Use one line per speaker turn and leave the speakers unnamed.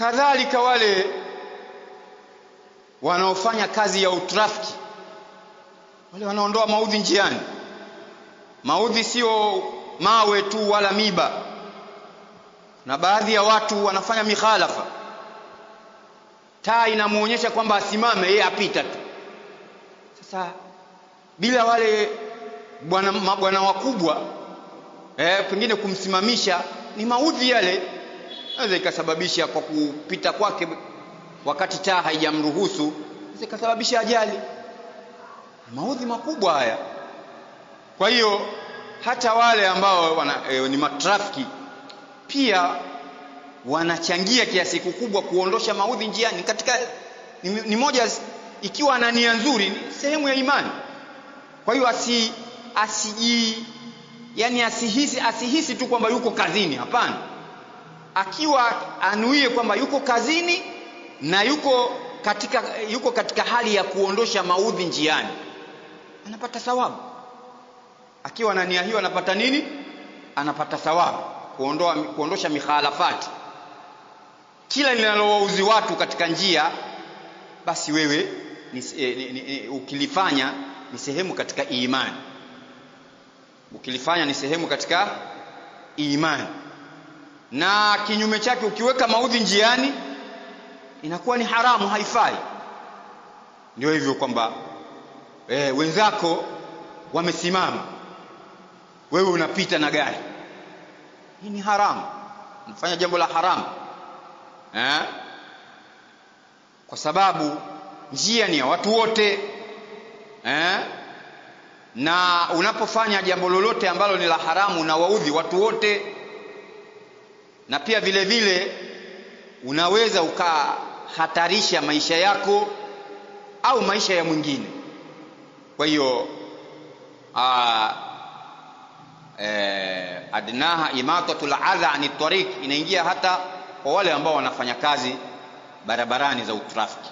Kadhalika wale wanaofanya kazi ya utrafiki, wale wanaondoa maudhi njiani. Maudhi sio mawe tu wala miba, na baadhi ya watu wanafanya mikhalafa. Taa inamuonyesha kwamba asimame, yeye apita tu. Sasa bila wale bwana wakubwa pengine kumsimamisha, ni maudhi yale, naweza ikasababisha kwa kupita kwake wakati taa haijamruhusu, naweza ikasababisha ajali. Maudhi makubwa haya. Kwa hiyo hata wale ambao ni matrafiki pia wanachangia kiasi kikubwa kuondosha maudhi njiani. Katika ni moja, ikiwa ana nia nzuri, ni sehemu ya imani. Kwa hiyo asihisi tu kwamba yuko kazini. Hapana, akiwa anuie kwamba yuko kazini na yuko katika hali ya kuondosha maudhi njiani, anapata thawabu. Akiwa na nia hiyo anapata nini? Anapata thawabu, kuondosha mikhalafati. Kila linalowauzi watu katika njia, basi wewe ukilifanya ni sehemu katika imani. Ukilifanya ni sehemu katika imani. Na kinyume chake, ukiweka maudhi njiani, inakuwa ni haramu, haifai. Ndio hivyo kwamba wenzako wamesimama, wewe unapita na gari, hii ni haramu, unafanya jambo la haramu. Kwa sababu njia ni ya watu wote, na unapofanya jambo lolote ambalo ni la haramu unawaudhi watu wote, na pia vile vile unaweza ukahatarisha maisha yako au maisha ya mwingine. Kwa hiyo adnaha imatatul adha ani tariq, inaingia hata kwa wale ambao wanafanya kazi barabarani za utrafiki.